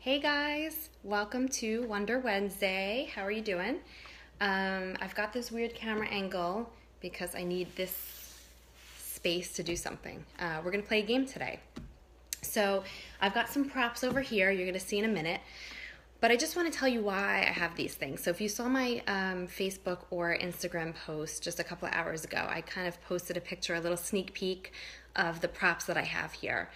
Hey guys, welcome to Wonder Wednesday. How are you doing? I've got this weird camera angle because I need this space to do something. We're gonna play a game today. So I've got some props over here you're gonna see in a minute, but I just wanna tell you why I have these things. So if you saw my Facebook or Instagram post just a couple of hours ago, I kind of posted a picture, a little sneak peek of the props that I have here.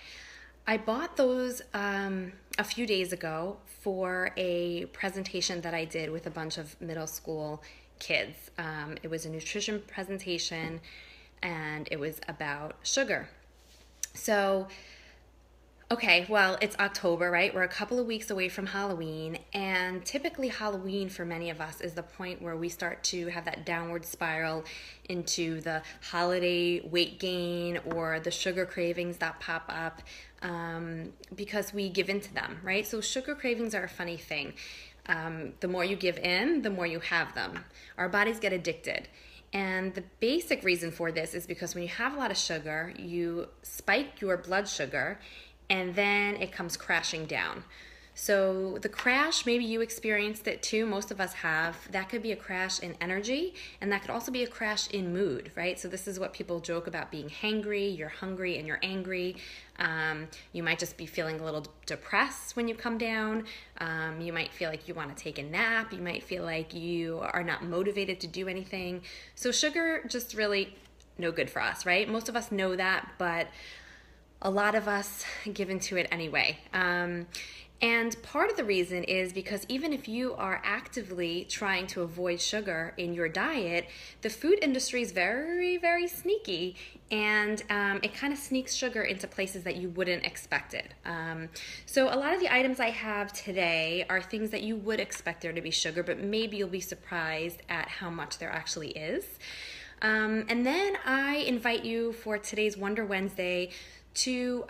I bought those a few days ago for a presentation that I did with a bunch of middle school kids. It was a nutrition presentation and it was about sugar. So, okay, well, it's October, right? We're a couple of weeks away from Halloween, and typically Halloween for many of us is the point where we start to have that downward spiral into the holiday weight gain or the sugar cravings that pop up because we give in to them, right? So sugar cravings are a funny thing. The more you give in, the more you have them. Our bodies get addicted. And the basic reason for this is because when you have a lot of sugar, you spike your blood sugar and then it comes crashing down. So the crash, maybe you experienced it too, most of us have. That could be a crash in energy, and that could also be a crash in mood, right? So this is what people joke about being hangry. You're hungry and you're angry. You might just be feeling a little depressed when you come down. You might feel like you want to take a nap. You might feel like you are not motivated to do anything. So sugar just really no good for us, right? Most of us know that, but a lot of us give into it anyway. And part of the reason is because even if you are actively trying to avoid sugar in your diet, the food industry is very, very sneaky, and it kind of sneaks sugar into places that you wouldn't expect it. So a lot of the items I have today are things that you would expect there to be sugar, but maybe you'll be surprised at how much there actually is. And then I invite you for today's Wonder Wednesday to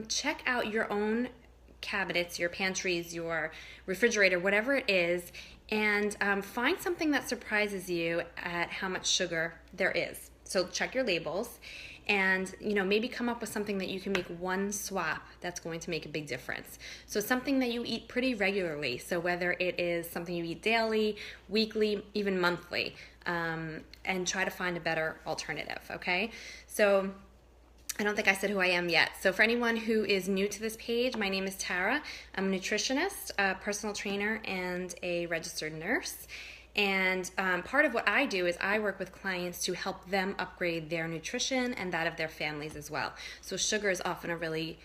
check out your own cabinets, your pantries, your refrigerator, whatever it is, and find something that surprises you at how much sugar there is. So check your labels and maybe come up with something that you can make one swap that's going to make a big difference. So something that you eat pretty regularly, so whether it is something you eat daily, weekly, even monthly, and try to find a better alternative, okay? So I don't think I said who I am yet. So for anyone who is new to this page, my name is Tara. I'm a nutritionist, a personal trainer, and a registered nurse. And part of what I do is I work with clients to help them upgrade their nutrition and that of their families as well. So sugar is often a really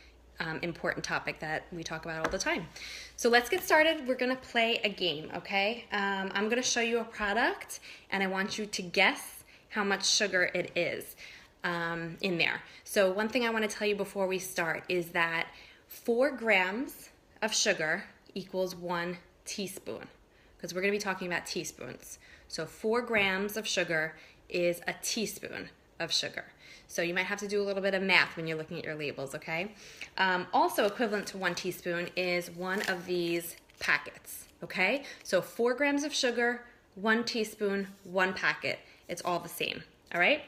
important topic that we talk about all the time. So let's get started. We're gonna play a game, okay? I'm gonna show you a product and I want you to guess how much sugar it is in there. So one thing I want to tell you before we start is that 4 grams of sugar equals 1 teaspoon, because we're going to be talking about teaspoons. So 4 grams of sugar is a teaspoon of sugar. So you might have to do a little bit of math when you're looking at your labels, okay? Also equivalent to 1 teaspoon is one of these packets, okay? So 4 grams of sugar, 1 teaspoon, 1 packet. It's all the same, all right?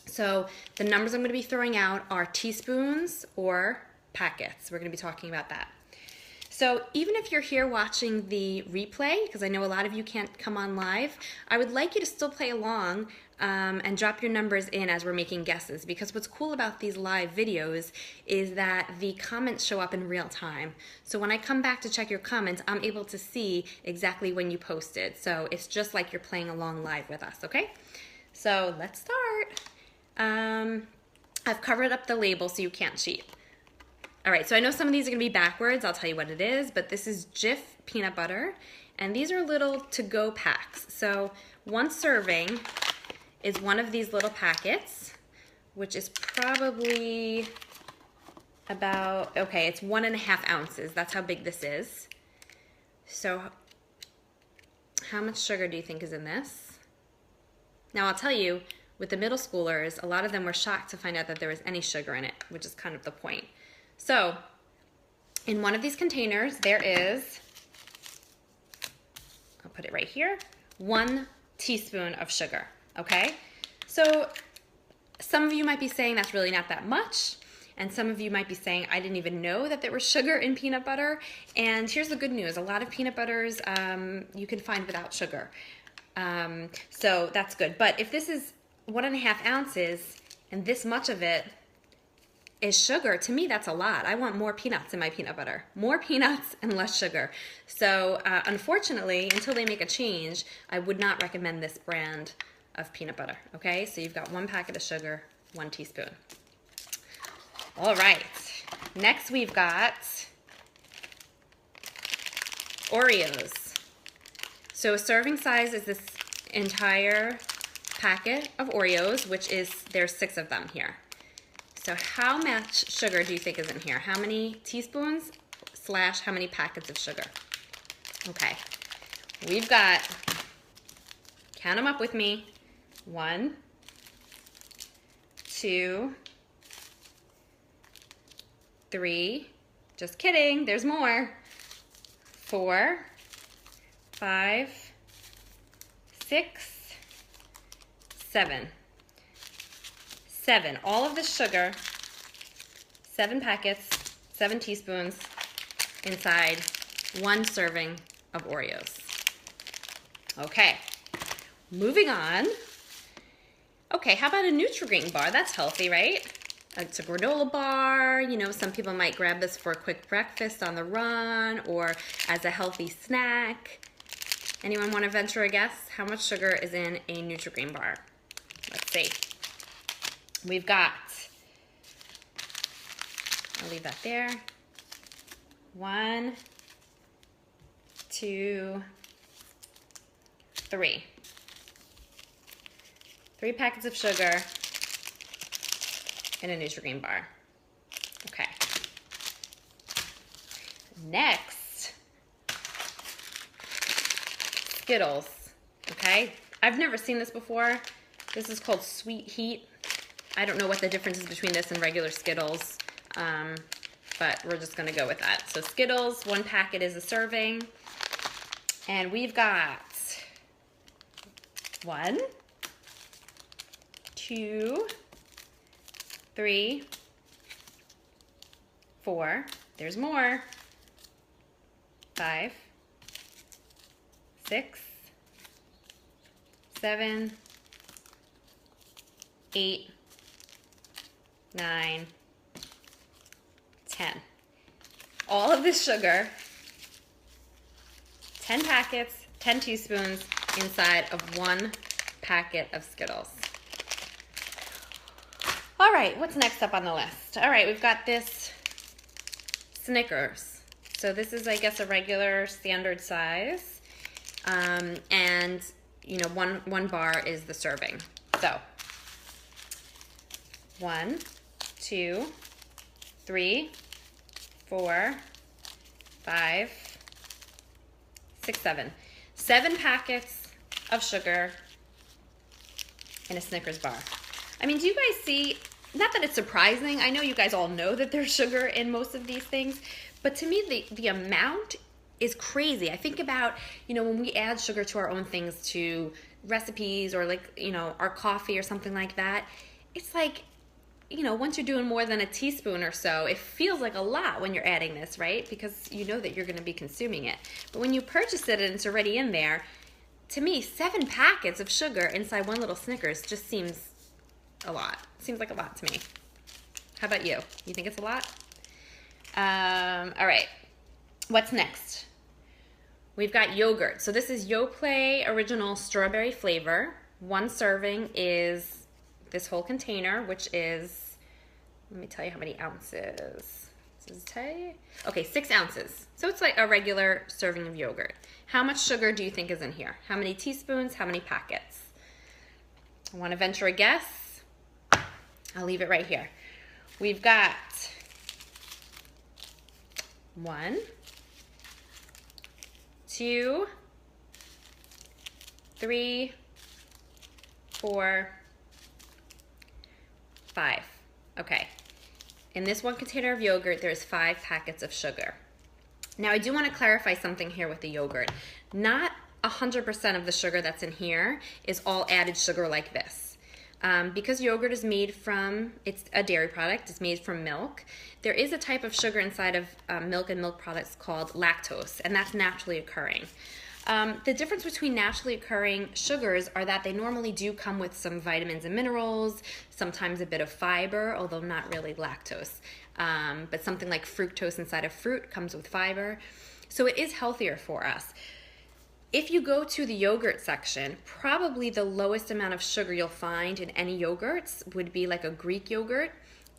So the numbers I'm going to be throwing out are teaspoons or packets. We're going to be talking about that. So even if you're here watching the replay, because I know a lot of you can't come on live, I would like you to still play along and drop your numbers in as we're making guesses, because what's cool about these live videos is that the comments show up in real time. So when I come back to check your comments, I'm able to see exactly when you posted. So it's just like you're playing along live with us, okay? So let's start. I've covered up the label so you can't cheat. All right, so I know some of these are gonna be backwards. I'll tell you what it is, but this is Jif peanut butter, and these are little to-go packs. So 1 serving is one of these little packets, which is probably about, okay, it's 1.5 ounces. That's how big this is. So how much sugar do you think is in this? Now I'll tell you, with the middle schoolers, a lot of them were shocked to find out that there was any sugar in it, which is kind of the point. So, in one of these containers, there is, I'll put it right here, 1 teaspoon of sugar, okay? So, some of you might be saying that's really not that much. And some of you might be saying, I didn't even know that there was sugar in peanut butter. And here's the good news. A lot of peanut butters you can find without sugar. So that's good. But if this is 1.5 ounces and this much of it is sugar, to me that's a lot. I want more peanuts in my peanut butter. More peanuts and less sugar. So unfortunately, until they make a change, I would not recommend this brand of peanut butter. Okay, so you've got 1 packet of sugar, 1 teaspoon. All right, next we've got Oreos. So a serving size is this entire packet of Oreos, which is, there's 6 of them here. So how much sugar do you think is in here? How many teaspoons / how many packets of sugar? Okay, we've got, count them up with me. 1, 2, 3, just kidding, there's more. 4, 5, 6, 7. 7. All of this sugar, 7 packets, 7 teaspoons inside 1 serving of Oreos. Okay, moving on. Okay, how about a Nutri-Grain bar? That's healthy, right? It's a granola bar. You know, some people might grab this for a quick breakfast on the run or as a healthy snack. Anyone want to venture a guess? How much sugar is in a Nutri-Grain bar? Let's see. We've got, I'll leave that there. 1, 2, 3. 3 packets of sugar in a Nutri-Grain bar. Okay. Next, Skittles. Okay, I've never seen this before. This is called Sweet Heat. I don't know what the difference is between this and regular Skittles, but we're just gonna go with that. So Skittles, 1 packet is a serving. And we've got 1, 2, 3, 4, there's more, 5, 6, 7, 8, 9, 10. All of this sugar, 10 packets, 10 teaspoons inside of 1 packet of Skittles. All right, what's next up on the list? All right, we've got this Snickers. So this is, I guess, a regular standard size. And, you know, one bar is the serving. So 1, 2, 3, 4, 5, 6, 7. 7 packets of sugar in a Snickers bar. I mean, do you guys see, not that it's surprising, I know you guys all know that there's sugar in most of these things, but to me the amount is crazy. I think about, you know, when we add sugar to our own things, to recipes or like, you know, our coffee or something like that, it's like, you know, once you're doing more than a teaspoon or so, it feels like a lot when you're adding this, right? Because you know that you're going to be consuming it. But when you purchase it and it's already in there, to me, 7 packets of sugar inside 1 little Snickers just seems a lot. Seems like a lot to me. How about you? You think it's a lot? All right. What's next? We've got yogurt. So this is Yoplait Original Strawberry Flavor. 1 serving is this whole container, which is, let me tell you how many ounces. Does it tell you? Okay, 6 ounces. So it's like a regular serving of yogurt. How much sugar do you think is in here? How many teaspoons? How many packets? I want to venture a guess. I'll leave it right here. We've got 1, 2, 3, 4, 5. Okay. In this 1 container of yogurt, there's 5 packets of sugar. Now, I do want to clarify something here with the yogurt. Not 100% of the sugar that's in here is all added sugar like this. Because yogurt is made from, it's a dairy product, it's made from milk, there is a type of sugar inside of milk and milk products called lactose, and that's naturally occurring. The difference between naturally occurring sugars are that they normally do come with some vitamins and minerals, sometimes a bit of fiber, although not really lactose. But something like fructose inside of fruit comes with fiber. So it is healthier for us. If you go to the yogurt section, probably the lowest amount of sugar you'll find in any yogurts would be like a Greek yogurt,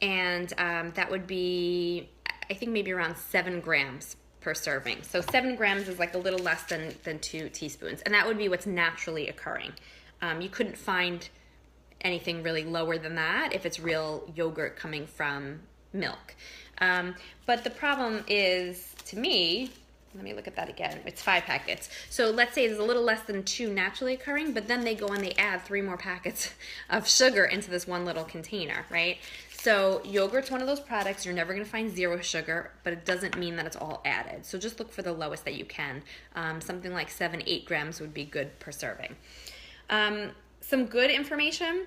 and that would be, I think, maybe around 7 grams per serving. So 7 grams is like a little less than 2 teaspoons, and that would be what's naturally occurring. You couldn't find anything really lower than that if it's real yogurt coming from milk. But the problem is, to me, let me look at that again. It's 5 packets. So let's say there's a little less than 2 naturally occurring, but then they go and they add 3 more packets of sugar into this one little container, right? So yogurt's one of those products, you're never gonna find 0 sugar, but it doesn't mean that it's all added. So just look for the lowest that you can. Something like 7, 8 grams would be good per serving. Some good information,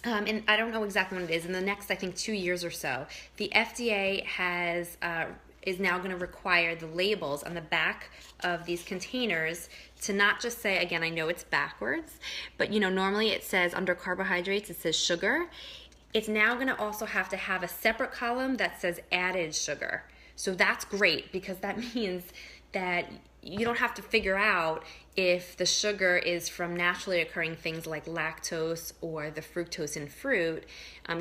and I don't know exactly when it is, in the next, I think, 2 years or so, the FDA is now going to require the labels on the back of these containers to not just say, again, I know it's backwards, but normally it says under carbohydrates, it says sugar. It's now going to also have to have a separate column that says added sugar. So that's great, because that means that you don't have to figure out if the sugar is from naturally occurring things like lactose or the fructose in fruit.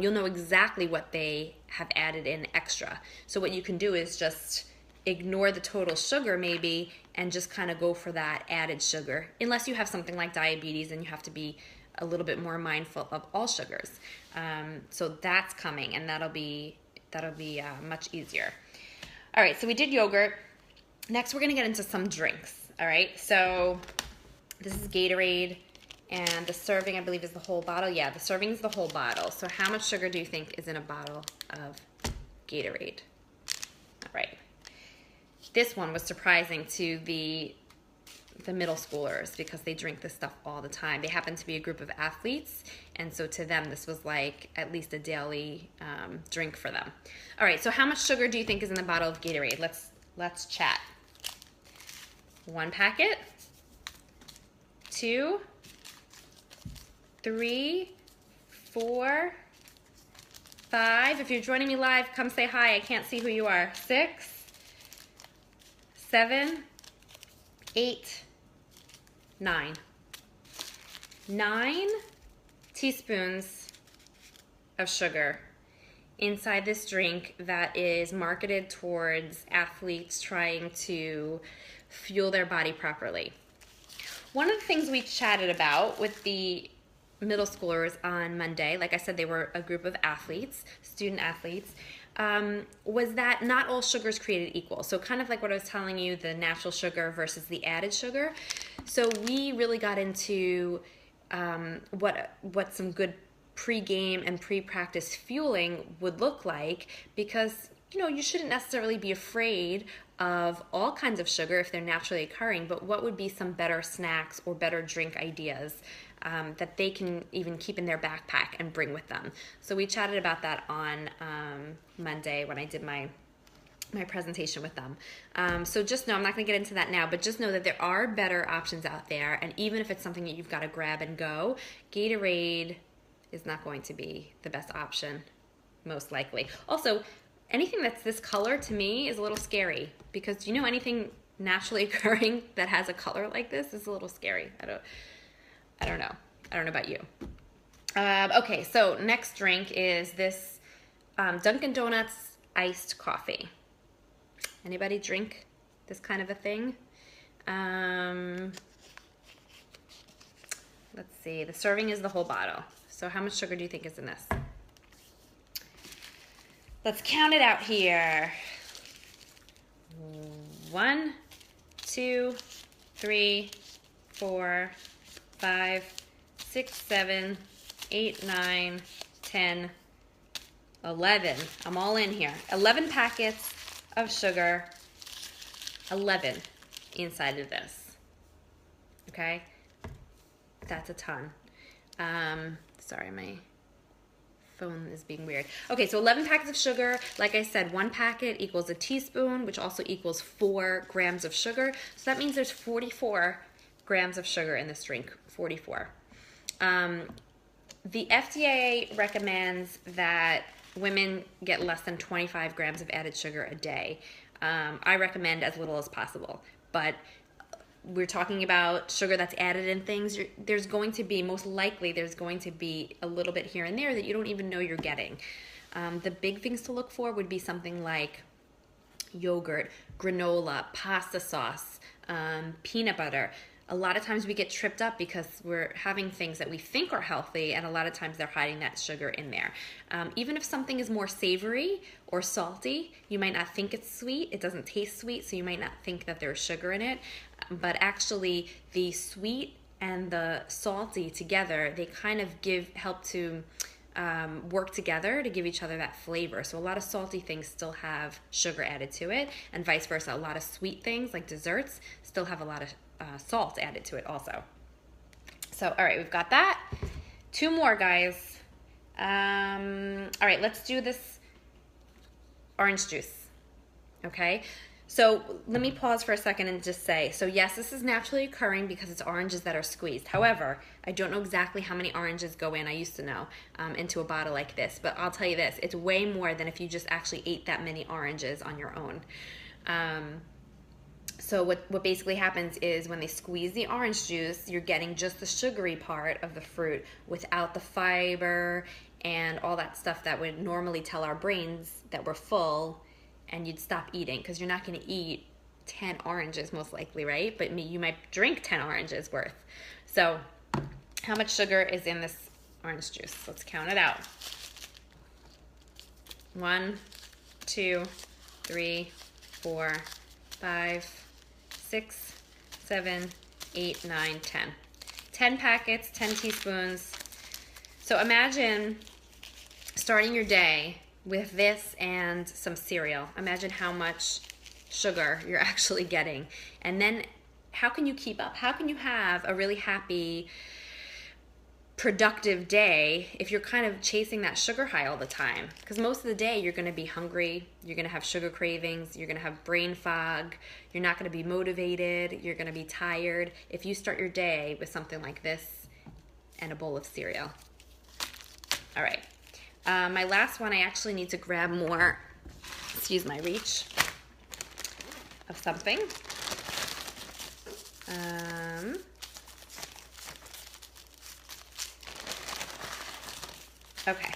You'll know exactly what they have added in extra. So what you can do is just ignore the total sugar maybe and just kind of go for that added sugar, unless you have something like diabetes and you have to be a little bit more mindful of all sugars. So that's coming, and that'll be much easier. All right, so we did yogurt. Next, we're gonna get into some drinks, all right? So this is Gatorade, and the serving, I believe, is the whole bottle. Yeah, the serving is the whole bottle. So how much sugar do you think is in a bottle of Gatorade? All right. This one was surprising to the middle schoolers because they drink this stuff all the time. They happen to be a group of athletes, and so to them, this was like at least a daily drink for them. All right, so how much sugar do you think is in the bottle of Gatorade? Let's chat. 1 packet, 2, 3, 4, 5. If you're joining me live, come say hi. I can't see who you are. 6, 7, 8, 9. 9 teaspoons of sugar inside this drink that is marketed towards athletes trying to fuel their body properly. One of the things we chatted about with the middle schoolers on Monday, like I said, they were a group of athletes, student athletes, was that not all sugar is created equal. So kind of like what I was telling you, the natural sugar versus the added sugar. So we really got into what some good pre-game and pre-practice fueling would look like, because you shouldn't necessarily be afraid of all kinds of sugar if they're naturally occurring, but what would be some better snacks or better drink ideas that they can even keep in their backpack and bring with them. So we chatted about that on Monday when I did my presentation with them. So just know, I'm not going to get into that now, but just know that there are better options out there, and even if it's something that you've got to grab and go, Gatorade is not going to be the best option, most likely. Also, anything that's this color to me is a little scary, because anything naturally occurring that has a color like this is a little scary. I don't know. I don't know about you. Okay, so next drink is this Dunkin Donuts iced coffee. Anybody drink this kind of a thing? Let's see. The serving is the whole bottle. So how much sugar do you think is in this? Let's count it out here. 1, 2, 3, 4, 5, 6, 7, 8, 9, 10, 11. I'm all in here. 11 packets of sugar. 11 inside of this. Okay? That's a ton. Sorry, my phone is being weird. Okay, so 11 packets of sugar. Like I said, 1 packet equals a teaspoon, which also equals 4 grams of sugar. So that means there's 44 grams of sugar in this drink, 44. The FDA recommends that women get less than 25 grams of added sugar a day. I recommend as little as possible, but we're talking about sugar that's added in things. There's going to be, most likely, there's going to be a little bit here and there that you don't even know you're getting. The big things to look for would be something like yogurt, granola, pasta sauce, peanut butter. A lot of times we get tripped up because we're having things that we think are healthy, and a lot of times they're hiding that sugar in there. Even if something is more savory or salty, you might not think it's sweet. It doesn't taste sweet, so you might not think that there's sugar in it. But actually, the sweet and the salty together, they kind of help to work together to give each other that flavor. So a lot of salty things still have sugar added to it, and vice versa. A lot of sweet things like desserts still have a lot of salt added to it also. So, all right, we've got that. 2 more, guys. All right, let's do this orange juice, okay? So let me pause for a second and just say, so yes, this is naturally occurring because it's oranges that are squeezed. However, I don't know exactly how many oranges go in, I used to know, into a bottle like this. But I'll tell you this, it's way more than if you just actually ate that many oranges on your own. So what basically happens is when they squeeze the orange juice, you're getting just the sugary part of the fruit without the fiber and all that stuff that would normally tell our brains that we're full and you'd stop eating, because you're not going to eat 10 oranges most likely, right? But you might drink 10 oranges worth. So how much sugar is in this orange juice? Let's count it out. 1, 2, 3, 4, 5, 6, 7, 8, 9, 10. 10 packets, 10 teaspoons. So imagine starting your day with this and some cereal. Imagine how much sugar you're actually getting. And then how can you keep up? How can you have a really happy, productive day if you're kind of chasing that sugar high all the time? Because most of the day you're going to be hungry, you're going to have sugar cravings, you're going to have brain fog, you're not going to be motivated, you're going to be tired if you start your day with something like this and a bowl of cereal. All right, my last one, I actually need to grab more, excuse my reach, of something. Okay,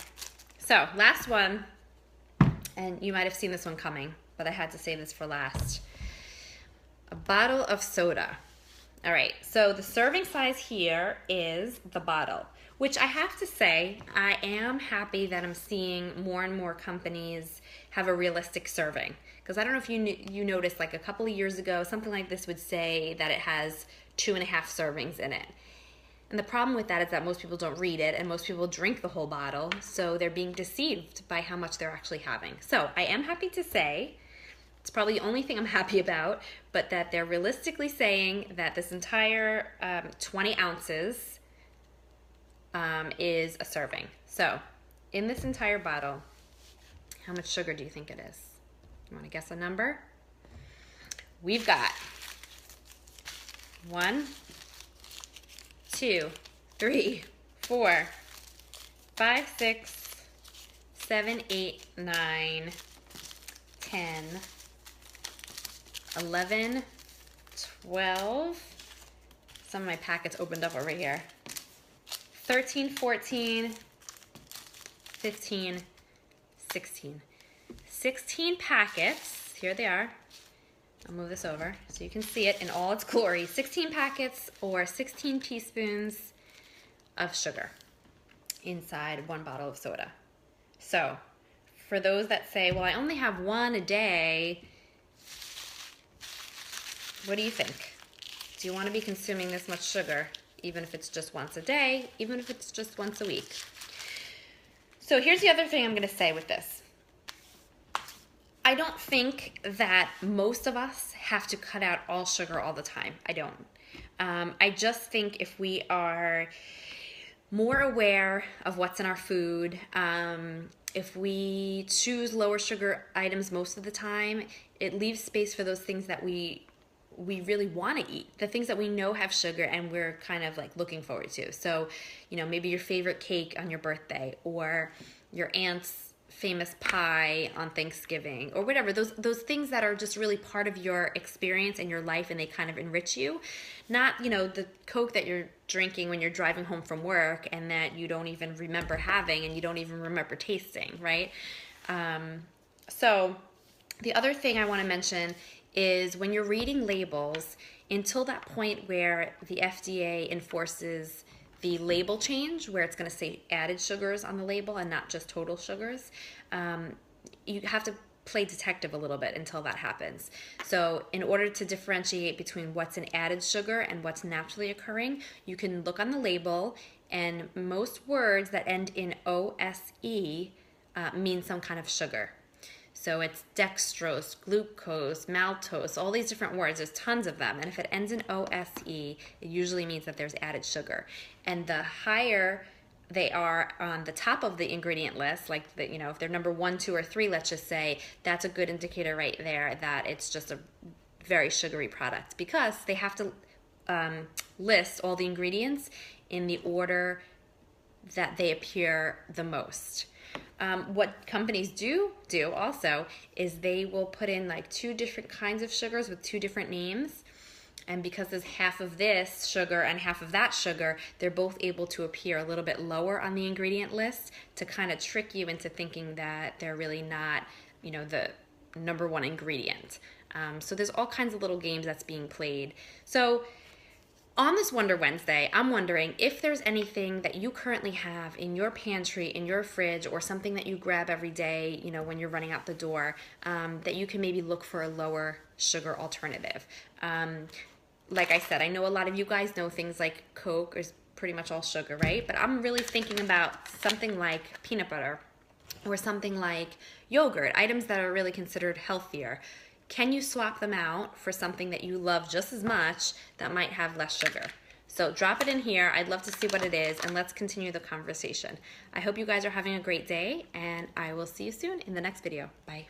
so last one, and you might have seen this one coming, but I had to save this for last. A bottle of soda. All right, so the serving size here is the bottle, which I have to say, I am happy that I'm seeing more and more companies have a realistic serving. Because I don't know if you noticed, like a couple of years ago, something like this would say that it has 2.5 servings in it. And the problem with that is that most people don't read it, and most people drink the whole bottle, so they're being deceived by how much they're actually having. So I am happy to say, it's probably the only thing I'm happy about, but that they're realistically saying that this entire 20 ounces is a serving. So in this entire bottle, how much sugar do you think it is? You want to guess a number? We've got 1, 2, 3, 4, 5, 6, 7, 8, 9, 10, 11, 12. Some of my packets opened up over here. 13, 14, 15, 16. 16 packets. Here they are. I'll move this over so you can see it in all its glory. 16 packets or 16 teaspoons of sugar inside 1 bottle of soda. So for those that say, well, I only have 1 a day, what do you think? Do you want to be consuming this much sugar, even if it's just once a day, even if it's just once a week? So here's the other thing I'm going to say with this. I don't think that most of us have to cut out all sugar all the time. I don't. I just think if we are more aware of what's in our food. If we choose lower sugar items most of the time, it leaves space for those things that we really want to eat, the things that we know have sugar and we're kind of like looking forward to. So, maybe your favorite cake on your birthday, or your aunt's famous pie on Thanksgiving, or whatever, those things that are just really part of your experience in your life and they kind of enrich you. Not, the Coke that you're drinking when you're driving home from work and that you don't even remember having and you don't even remember tasting, right? So the other thing I want to mention is when you're reading labels, until that point where the FDA enforces the label change, where it's going to say added sugars on the label and not just total sugars, you have to play detective a little bit until that happens. So in order to differentiate between what's an added sugar and what's naturally occurring, you can look on the label, and most words that end in OSE mean some kind of sugar. So it's dextrose, glucose, maltose, all these different words. There's tons of them. And if it ends in OSE, it usually means that there's added sugar. And the higher they are on the top of the ingredient list, like if they're number 1, 2, or 3, let's just say, that's a good indicator right there that it's just a very sugary product, because they have to list all the ingredients in the order that they appear the most. What companies do also is they will put in like 2 different kinds of sugars with 2 different names. And because there's half of this sugar and half of that sugar, they're both able to appear a little bit lower on the ingredient list to kind of trick you into thinking that they're really not, the number 1 ingredient. So there's all kinds of little games that's being played. So on this Wonder Wednesday, I'm wondering if there's anything that you currently have in your pantry, in your fridge, or something that you grab every day, when you're running out the door, that you can maybe look for a lower sugar alternative. Like I said, I know a lot of you guys know things like Coke is pretty much all sugar, right? But I'm really thinking about something like peanut butter or something like yogurt, items that are really considered healthier. Can you swap them out for something that you love just as much that might have less sugar? So drop it in here. I'd love to see what it is, and let's continue the conversation. I hope you guys are having a great day, and I will see you soon in the next video. Bye.